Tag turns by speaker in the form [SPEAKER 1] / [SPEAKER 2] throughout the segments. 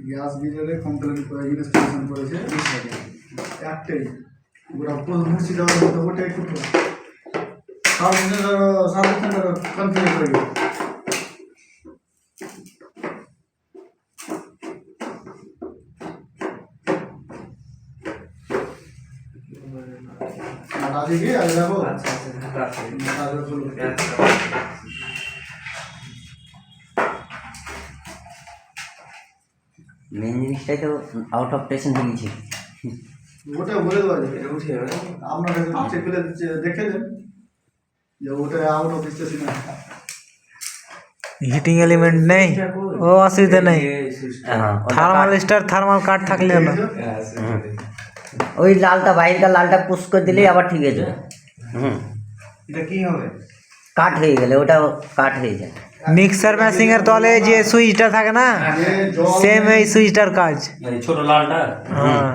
[SPEAKER 1] Gas গিজারে complain করে installation করেছে একটাই ওরা মুর্শিদাবাদের মধ্যে ওটাই করতো সার্ভিস সেন্টার কনফিউজ হয়ে গেছে আজকে আজ দেখো
[SPEAKER 2] মেন জিনিসটাই তো আউট অফ স্টেশন হয়ে গেছে।
[SPEAKER 1] ওটা বলে দেওয়া যাবে আপনার কাছে চেক করে দেখে দেন যে ওটা out of station
[SPEAKER 3] heating element নেই, ও অসুবিধা নেই। থার্মাল স্টার থার্মাল কাট থাকলে না,
[SPEAKER 2] ওই লালটা বাইরের লালটা পুশ করে দিলেই আবার ঠিক আছে।
[SPEAKER 1] এটা কি হবে
[SPEAKER 2] কাট হয়ে গেলে ওটা কাট হয়ে যায়।
[SPEAKER 3] মিক্সার মেশিং এর তলে যে সুইচটা থাকে না, সেম এই সুইচটার কাজ।
[SPEAKER 4] ছোট লালটা
[SPEAKER 3] হ্যাঁ,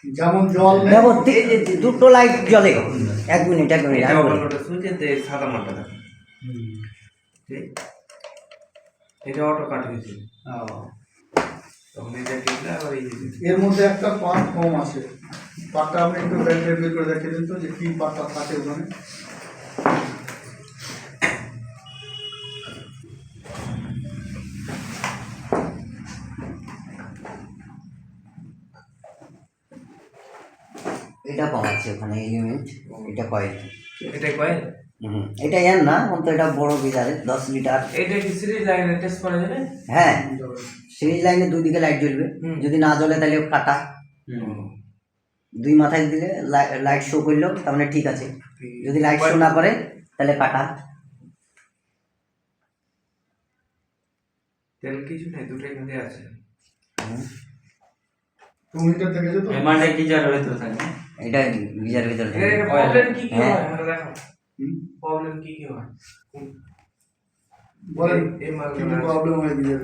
[SPEAKER 1] যেমন জল
[SPEAKER 2] দেখো দুটো লাইট জ্বলে। এক মিনিট
[SPEAKER 4] সাদা মালটা এটা অটো কাট হয়েছে তখন এটা টিপলে আবার
[SPEAKER 1] এর মধ্যে একটা পার্ট কম আছে, পার্টটা আপনি একটু ব্যাটারি বের করে দেখে দিন তো যে কি পার্টটা থাকে ওখানে।
[SPEAKER 2] এটা কম আছে ওখানে এলিমেন্ট, এটা কয়েল।
[SPEAKER 4] এটা কয়েল
[SPEAKER 2] এটা এর না, অন্ত এটা বড় গিজারে 10 লিটার।
[SPEAKER 4] এটা কি সিরিজ লাইনে টেস্ট করা যাবে?
[SPEAKER 2] হ্যাঁ, সিরিজ লাইনে দুই দিকে লাইট জ্বলবে। যদি না জ্বলে তাহলে কাটা। দুই মাথায় দিলে লাইট শো করলো তার মানে ঠিক আছে, যদি লাইট শো না করে তাহলে কাটা।
[SPEAKER 4] তেল কিছু নেই, দুটোই খালি আছে।
[SPEAKER 1] তুমি এটা দেখেছো তো?
[SPEAKER 4] এমানটা গিজার ভিতরে থাকে,
[SPEAKER 2] এটা গিজার ভিতরে থাকে।
[SPEAKER 4] এর প্রবলেম কি কি
[SPEAKER 2] হ্যাঁ।
[SPEAKER 4] হয় আমরা দেখো প্রবলেম কি কি হয়
[SPEAKER 1] বলেন
[SPEAKER 4] এই মাল
[SPEAKER 1] কি প্রবলেম হয় দিয়ে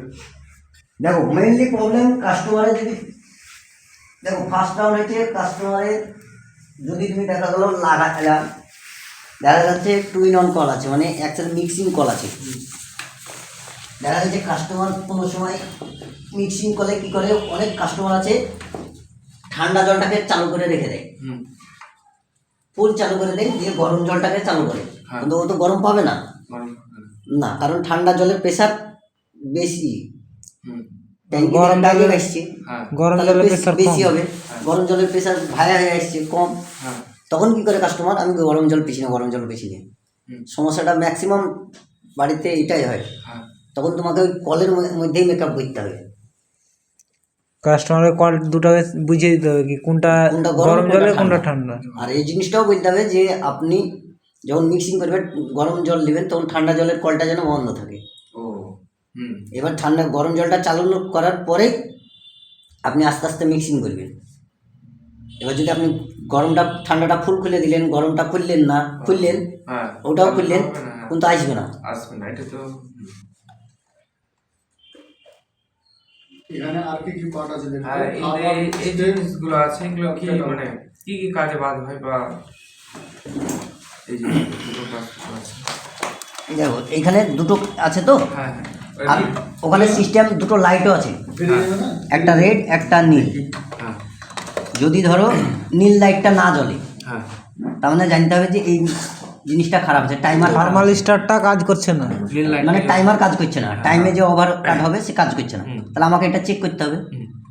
[SPEAKER 2] দেখো মেইনলি প্রবলেম কাস্টমারের যদি দেখো ফার্স্ট ডাউন হয়েছে কাস্টমারের, যদি তুমি দেখা গেলো লাগালাম, দেখা যাচ্ছে টু ইন অন কল আছে, মানে অ্যাকচুয়ালি মিক্সিং কল আছে। দেখা যাচ্ছে কাস্টমার কোনো সময় মিক্সিং কলে কী করে, অনেক কাস্টমার আছে ঠান্ডা জলটাকে চালু করে রেখে দেয়, ফুল চালু করে দেয়, দিয়ে গরম জলটাকে চালু করে, কিন্তু ও তো গরম পাবে না, না, কারণ ঠান্ডা জলের প্রেশার বেশি,
[SPEAKER 3] গরম
[SPEAKER 2] আগে আসছে,
[SPEAKER 3] গরম জলের প্রেসার
[SPEAKER 2] বেশি হবে, গরম জলের প্রেশার ভায়া হয়ে আসছে কম। তখন কি করে কাস্টমার, আমি গরম জল পেছি না, গরম জল পেছি না। সমস্যাটা ম্যাক্সিমাম বাড়িতে এটাই হয়। তখন তোমাকে ওই কলের মধ্যেই মেকআপ করতে হবে।
[SPEAKER 3] কাস্টমারের কল দুটাকে বুঝিয়ে দিতে হবে কি কোনটা গরম জলে কোনটা ঠান্ডা।
[SPEAKER 2] আর এই জিনিসটাও বলতে হবে যে আপনি যখন মিক্সিং করবেন গরম জল নেবেন তখন ঠান্ডা জলের কলটা যেন বন্ধ থাকে। এবার ঠান্ডা গরম জলটা চালু করার পরে আপনি আস্তে আস্তে মিক্সিং করবেন। এবার যদি আপনি গরমটা ঠান্ডাটা ফুল খুলে দিলেন, গরমটা খুললেন না, খুললেন ওটাও খুললেন, কিন্তু আসবে না।
[SPEAKER 4] এটা তো
[SPEAKER 1] এখানে আর কি কি পার্ট আছে দেখো।
[SPEAKER 4] এই জিনিসগুলো আছে, এগুলো কি মানে কি কি কাজে বাদ হয় বা এই যে দুটো কাজ আছে
[SPEAKER 2] দেখো এইখানে দুটো আছে তো, আর ওখানে সিস্টেম দুটো লাইটও আছে, একটা রেড একটা নীল। যদি ধরো নীল লাইটটা না জ্বলে তার মানে জানতে হবে যে এই জিনিসটা খারাপ আছে, টাইমার
[SPEAKER 3] থার্মাল স্টারটা কাজ করছে না,
[SPEAKER 2] মানে টাইমার কাজ করছে না, টাইমে যে ওভার কাট হবে সে কাজ করছে না। তাহলে আমাকে এটা চেক করতে হবে,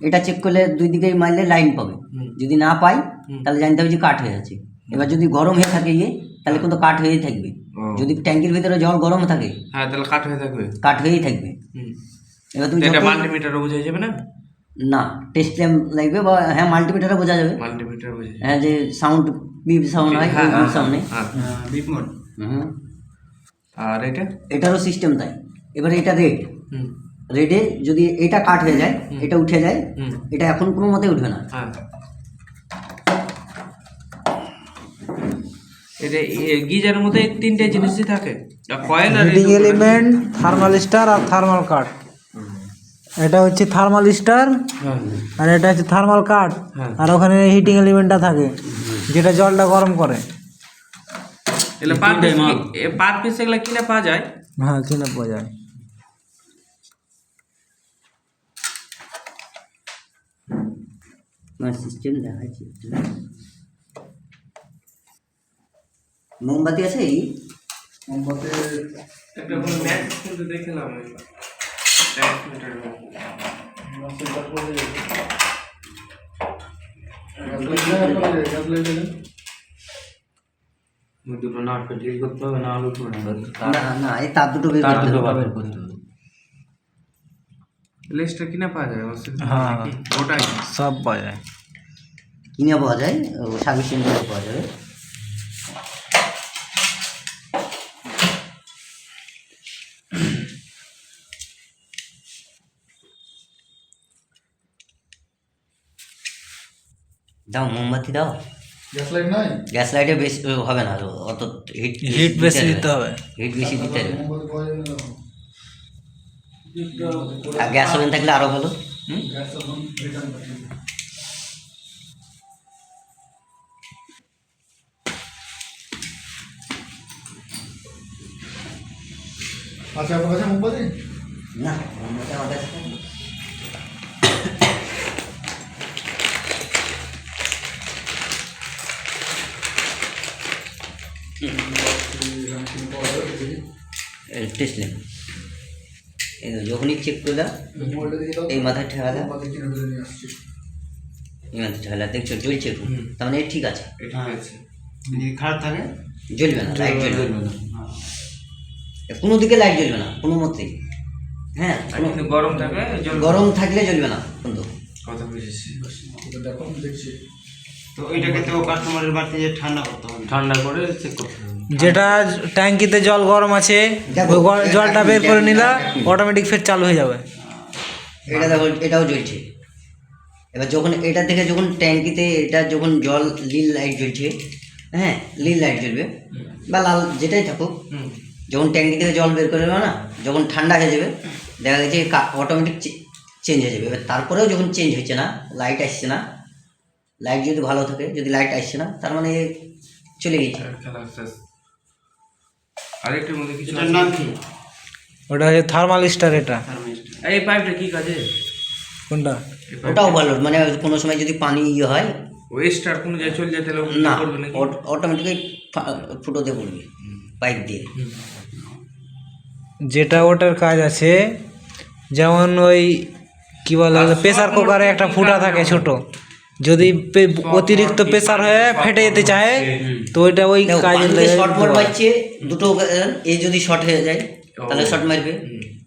[SPEAKER 2] এটা চেক করলে দুই দিকে মারলে লাইন পাবে, যদি না পাই তাহলে জানতে হবে যে কাট হয়ে আছে। এবার যদি গরম হয়ে থাকে তাহলে কিন্তু কাট হয়েই থাকবে, যদি ট্যাঙ্কির ভিতরে জল গরম থাকে
[SPEAKER 4] তাহলে কাট হয়ে থাকবে,
[SPEAKER 2] কাট হয়েই থাকবে। এবার তুমি
[SPEAKER 4] এটা মাল্টিমিটারে বোঝা যাবে না?
[SPEAKER 2] না, টেস্ট ল্যাম্প লাগবে, বা হ্যাঁ মাল্টিমিটারে বোঝা যাবে,
[SPEAKER 4] মাল্টিমিটার বোঝা যাবে,
[SPEAKER 2] হ্যাঁ যে সাউন্ড বিপ সাউন্ড হয় বিপ সাউন্ডে
[SPEAKER 4] বিপ মোড। আর
[SPEAKER 2] এটারও সিস্টেম তাই। এবারে এটা রেড, রেডে যদি এটা কাট হয়ে যায়, এটা উঠে যায়, এটা এখন কোনো মতে উঠবে না।
[SPEAKER 4] এটা গিজারের মধ্যে তিনটে জিনিসই থাকে, কয়েল আর
[SPEAKER 3] হিটিং এলিমেন্ট, থার্মাল স্টার আর থার্মাল কাট। এটা হচ্ছে থার্মাল স্টার আর এটা হচ্ছে থার্মাল কাট, আর ওখানে হিটিং এলিমেন্টটা থাকে যেটা জলটা গরম করে।
[SPEAKER 4] এগুলো পার পিস এগুলো কিনে পাওয়া যায়?
[SPEAKER 3] হ্যাঁ, কিনে পাওয়া যায়।
[SPEAKER 2] সিস্টেম দেখাচ্ছি। মোমবাতি আছে এই
[SPEAKER 1] মোমবাতি
[SPEAKER 4] একটা কোনো ম্যাচ কিন্তু দেখলাম ট্রান্সমিটারের মধ্যে।
[SPEAKER 5] দুটো নাটকে ডিল করতে হবে, না হলে উঠবে না।
[SPEAKER 2] না না এই তার দুটো বের
[SPEAKER 5] তার
[SPEAKER 2] করতে
[SPEAKER 5] দুটো
[SPEAKER 2] হবে।
[SPEAKER 5] বের করতে হবে।
[SPEAKER 4] লেসটা কিনা পাওয়া যায় অবশ্যই।
[SPEAKER 3] হ্যাঁ।
[SPEAKER 4] ওটাই
[SPEAKER 3] সব পাওয়া যায়।
[SPEAKER 2] কিনে পাওয়া যায়, সার্ভিস সেন্টারে পাওয়া যাবে। দাও মোমবাতি দাও।
[SPEAKER 1] গ্যাস লাইট নাই?
[SPEAKER 2] গ্যাস লাইটে বেশি হবে না, অত
[SPEAKER 3] হিট বেশি দিতে হবে।
[SPEAKER 2] হিট বেশি দিতে হবে।
[SPEAKER 1] মোমবাতি পাওয়া যাবে না।
[SPEAKER 2] আর গ্যাস ওভেন থাকলে আরো ভালো।
[SPEAKER 1] গ্যাস এখন রিটার্ন পাঠিয়ে দিই। আচ্ছা, আপনার কাছে মোমবাতি?
[SPEAKER 2] না মোমবাতি আমার কাছে নেই। টেস্ট নেই, যখনই চেক করে দাও
[SPEAKER 1] মোবাইলটা দিয়ে দাও।
[SPEAKER 2] এই মাথায় ঠেকালে,
[SPEAKER 1] মোমবাতি কিনে ধরে নিয়ে আসছি।
[SPEAKER 2] এই মাথায় ঠেকালে দেখছো জ্বলছে একটু, তার মানে ঠিক আছে,
[SPEAKER 4] এটা ঠিক আছে।
[SPEAKER 5] যদি খারাপ থাকে
[SPEAKER 2] জ্বলবে না, লাইট জ্বলবে না, কোনো দিকে লাইট জ্বলবে না কোনো মতেই। হ্যাঁ
[SPEAKER 4] আর কিন্তু গরম থাকলে জল
[SPEAKER 2] গরম থাকলে জ্বলবে না কিন্তু।
[SPEAKER 4] কথা বুঝেছি।
[SPEAKER 1] ওটা দেখো, আমি দেখছি।
[SPEAKER 5] তো ওইটাকে তো কাস্টমারের বাড়িতে যে ঠান্ডা করতে হবে, ঠান্ডা করে চেক করতে হবে।
[SPEAKER 3] যেটা ট্যাঙ্কিতে জল গরম আছে ওই জলটা বের করে নিলা অটোমেটিক ফের চালু হয়ে যাবে।
[SPEAKER 2] এটা দেখো এটাও জ্বলছে। এবার যখন এটা থেকে যখন ট্যাঙ্কিতে এটা যখন জল নীল লাইট জ্বলছে, হ্যাঁ নীল লাইট জ্বলবে বা লাল যেটাই থাকুক, যখন ট্যাঙ্কি থেকে জল বের করে নেবে না, যখন ঠান্ডা হয়ে যাবে দেখা গেছে অটোমেটিক চেঞ্জ হয়ে যাবে। এবার তারপরেও যখন চেঞ্জ হচ্ছে না, লাইট আসছে না, লাইট যদি ভালো থাকে, যদি লাইট আসছে না তার মানে চলে গেছে।
[SPEAKER 4] খেলা শেষ। আরেকটার মধ্যে কিছু
[SPEAKER 5] এটার নাম কি?
[SPEAKER 3] ওটা হচ্ছে থার্মাল স্টার। এটা
[SPEAKER 4] এই পাইপটা কি কাজে?
[SPEAKER 3] কোনটা?
[SPEAKER 4] এই পাইপ-
[SPEAKER 2] ওটাও ভালো, মানে কোনো সময় যদি পানি ইয়ে হয়
[SPEAKER 4] ওই স্টার কোনো জায়গায় চলে যায় তাহলে ও
[SPEAKER 2] না,
[SPEAKER 4] কি করবে নাকি?
[SPEAKER 2] অটোমেটিকলি ফুটো দিয়ে পড়বে পাইপ দিয়ে।
[SPEAKER 3] যেটা ওটার কাজ আছে, যেমন ওই কি বলে প্রেসার কুকারে একটা ফুটা থাকে ছোট, যদি অতিরিক্ত প্রেসার হয়ে ফেটে যেতে চায় তো ওইটা ওই কাজে
[SPEAKER 2] শর্ট মোড মারছে দুটো, এই যদি শর্ট হয়ে যায় তাহলে শর্ট মারবে,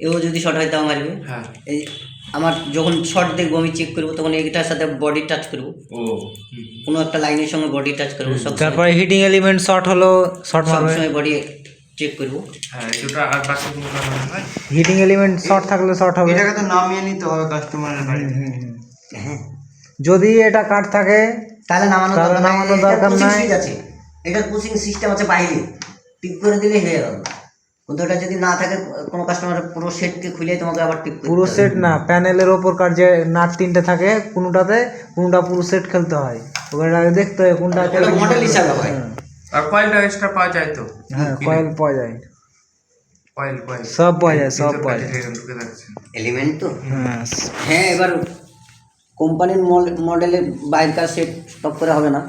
[SPEAKER 2] এও যদি শর্ট হয় তাও মারবে।
[SPEAKER 4] হ্যাঁ।
[SPEAKER 2] এই আমার যখন শর্ট দেখবো আমি চেক করবো, তখন এইটার সাথে বডি টাচ করবো,
[SPEAKER 4] ও
[SPEAKER 2] কোনো একটা লাইনের সঙ্গে বডি টাচ করবো, সব
[SPEAKER 3] তারপরে হিটিং এলিমেন্ট শর্ট হলো শর্ট মারবে।
[SPEAKER 2] সময় বডি চেক করবো।
[SPEAKER 4] হ্যাঁ, এই দুটো আর বাকি কোনো কাজ হয়?
[SPEAKER 3] হিটিং এলিমেন্ট শর্ট থাকলে শর্ট হবে।
[SPEAKER 5] এটাকে তো নামিয়ে নিতে হবে কাস্টমারের বাড়িতে।
[SPEAKER 2] হ্যাঁ
[SPEAKER 3] যদি এটা কাট থাকে
[SPEAKER 2] তাহলে নামানো
[SPEAKER 3] তাহলে
[SPEAKER 2] দরকার নাই,
[SPEAKER 3] নামানোর
[SPEAKER 2] এটার
[SPEAKER 3] দরকার
[SPEAKER 2] pushing
[SPEAKER 3] নাই।
[SPEAKER 2] switch আছে, এটার পুশিং সিস্টেম আছে বাইরে, টিপ করে দিলে হয়ে গেল। কিন্তু ওটা যদি না থাকে, কোনো কাস্টমার পুরো সেটকে খুলে তোমাকে আবার টিপ করতে
[SPEAKER 3] পুরো
[SPEAKER 2] হবে।
[SPEAKER 3] সেট না, প্যানেলের ওপরকার যে নাট তিনটে থাকে কোনোটাতে কোনোটা পুরো সেট খেলতে হয়, ওটা আগে দেখতে হয় কোনটা
[SPEAKER 2] ওটা মডেল হিসাবে হয়।
[SPEAKER 4] আর কয়েলটা এক্সট্রা পাওয়া যায় তো?
[SPEAKER 3] হ্যাঁ কয়েল পাওয়া যায়,
[SPEAKER 4] কয়েল
[SPEAKER 3] সব পাওয়া যায়, সব পাওয়া যায়।
[SPEAKER 4] ঢুকে থাকছে।
[SPEAKER 2] এলিমেন্ট তো
[SPEAKER 3] হ্যাঁ
[SPEAKER 2] হ্যাঁ, এবার কোম্পানির মডেলের বাইরকার সেট স্টক করে হবে না,